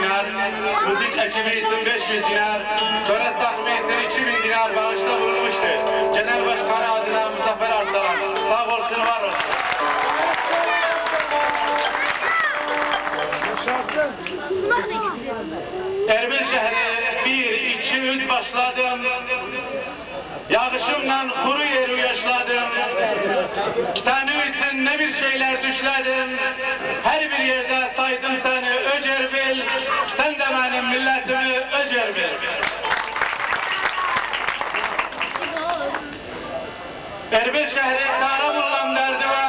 dinar, müzik ekibi için 500 dinar, tören takımı için 2000 dinar bağışta bulunmuştur. Genel Başkanı adına Muzaffer Arsalan. Sağ olsun, var olsun. Erbil şehri 1, 2, 3 başladım. Yağışımla kuru yeri yaşladım. Senin için ne bir şeyler düşledim. Her bir yerde saydım seni öcer bil. Sen de benim milletimi öcer bil. Erbil şehri çare bulan derdive.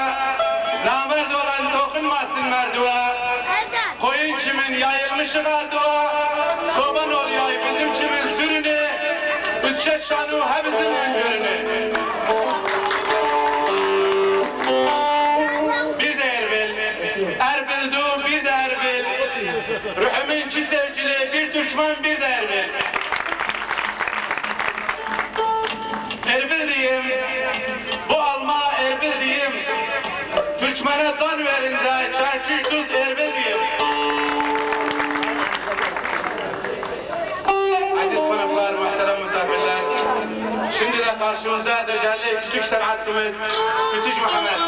Namerd olan dokunmasın merdive. Koyun kimin yayılmışı gardıva. Çoban oluyor bizim kimin sürünü. Üçşet şanı he bizimle görünü. Bir de Erbil, Erbil'du bir de Erbil. Ruhumun iki sevgili, bir Türkmen bir de Erbil. Erbil diyeyim, bu alma Erbil diyeyim. Türkmen'e can verince, çerçüş düz Erbil diyeyim. Aziz konuklar, muhterem misafirler. Şimdi de karşımızda değerli küçük sanatçımız, Küçük Muhammed.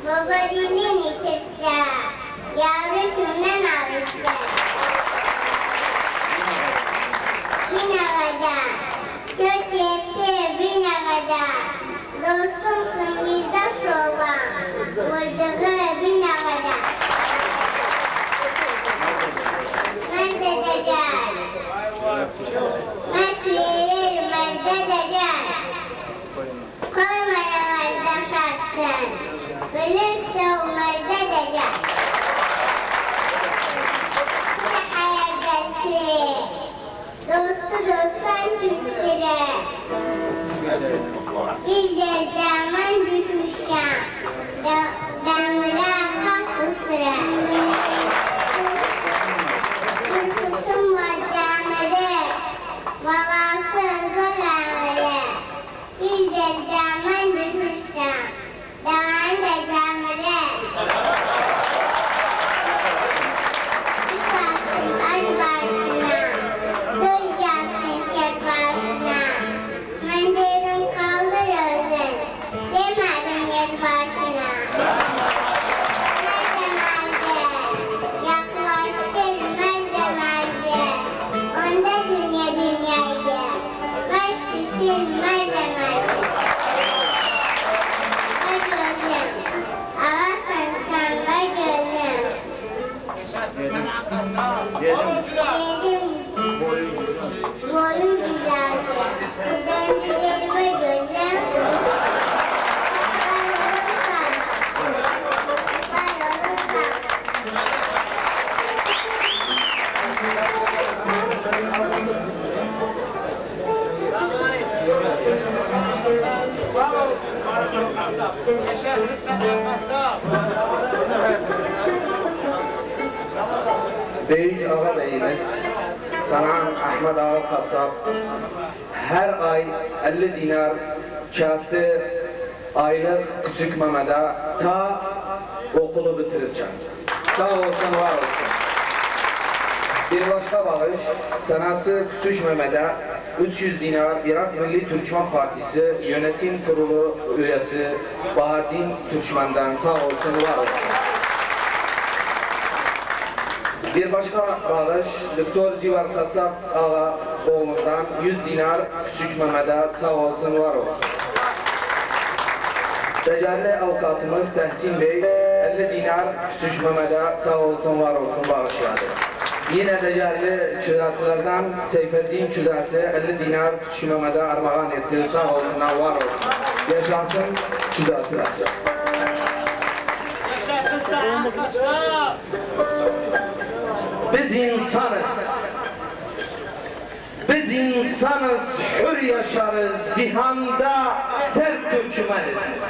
Baba dilini kesse, yavru kimden alıştı? Binavada, çok yetti binavada. Dostumsun bizdaş olan, vurduğu binavada. Merzedecer, mert verir merzedecer. Koymana merdaş atsın, bilirse o merzedecer. Bir hayal getirir, dostu dosttan küstürer. Bir yerden düşmüşüm, damıra kalk kustura. Uykusum var damıra, valası zor amıra. Bir yerden düşmüşüm, damında camıra. Bir kalktım aç başına, söz gelsin şef başına. Ben derim kaldır özün, demedim yer başına. Merze merze, yaklaştır merze merze. Onda dünya dünyaydı, baş sütün merze merze. Baş özüm, avasın sen baş özüm. Yedim, boyun güzeldi. Döndülerime gözüm. Var olursam. Büyük ağa beyimiz Sanan Ahmet Ağa Kasap her ay 50 dinar kasti aylık küçük Mehmet'e ta okulu bitirirken. Sağ olsun, var olsun. Bir başka bağış sanatçı Küçük Mehmet'e 300 dinar Irak Milli Türkmen Partisi Yönetim Kurulu üyesi Bahattin Türkmen'den sağ olsun, var olsun. Bir başka bağış Doktor Civar Kasap Ağa oğlundan 100 dinar Küçük Mehmet'e sağ olsun, var olsun. Değerli avukatımız Tahsin Bey 50 dinar Küçük Mehmet'e sağ olsun, var olsun bağışladı. Yine değerli çözatçılardan Seyfettin Çözatçı 50 dinar Küçük Mehmet'e armağan etti, sağ olsun, var olsun. Yaşansın çözatçılar. Yaşasın Sanan Kasap! Biz insanız. Biz insanız, hür yaşarız, cihanda sert Türkmeniz.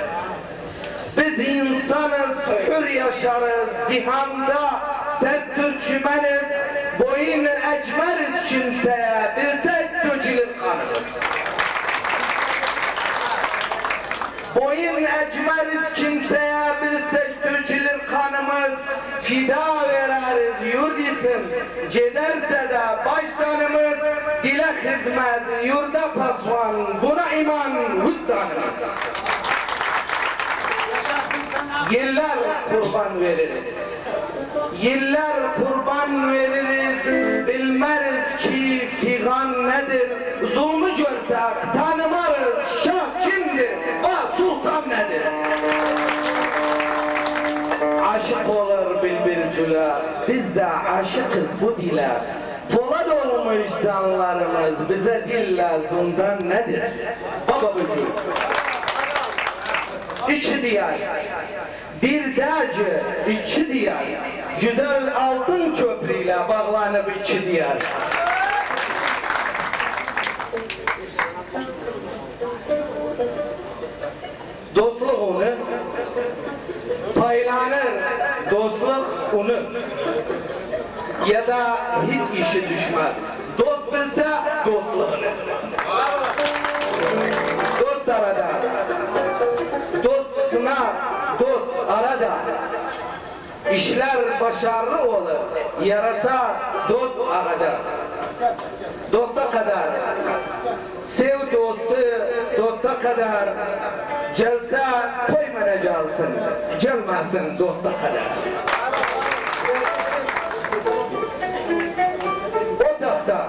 Biz insanız, hür yaşarız, cihanda sert Türkmeniz. Boyun eğmeriz kimseye, bilsek dökülür kanımız. Boyun eğmeriz kimseye, bilsek dökülür kanımız. Fida vereriz yurt için, giderse de baştanımız. Dile hizmet, yurda pasvan, buna iman vicdanımız. Yıllar kurban veririz, yıllar kurban veririz. Bilmeriz ki figan nedir, zulmü görsek tanımarız. Şah kimdir, sultan nedir? Aşık olur bülbülcüler, biz de aşıkız bu dile. Polat olmuş canlarımız, bize dil lazımdan nedir? Baba böcü, iki diyar, bir dağcı, iki diyar. Güzel altın köprüyle bağlanıp iki diyar. Dostluk onu paylanır, dostluk onu ya da hiç işi düşmez. Dost bilse dostluğunu. Dost arada, dost sınav, dost arada. İşler başarılı olur, yarasa dost arada. dosta kadar, sev dostu, dosta kadar, gelse koymana calsın, gelmesin dosta kadar. O taxta,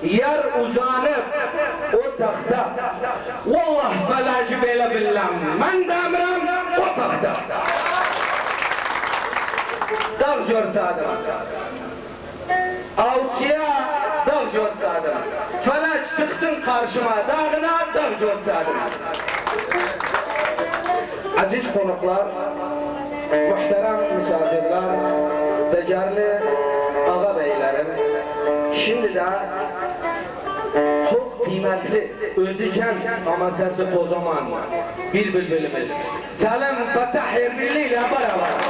yer uzanıp o taxta, vallah felacı belə biləm, mən dəmirəm o taxta. Dağ görsadım, avçıya dağ görsadım, felak çıksın karşıma, dağına dağ görsadım. Aziz konuklar, muhterem misafirler, değerli ağa beylerim, şimdi de çok kıymetli, özü genç ama sesi kocaman bir bülbülümüz. Selim Fettah Erbilli ile beraber.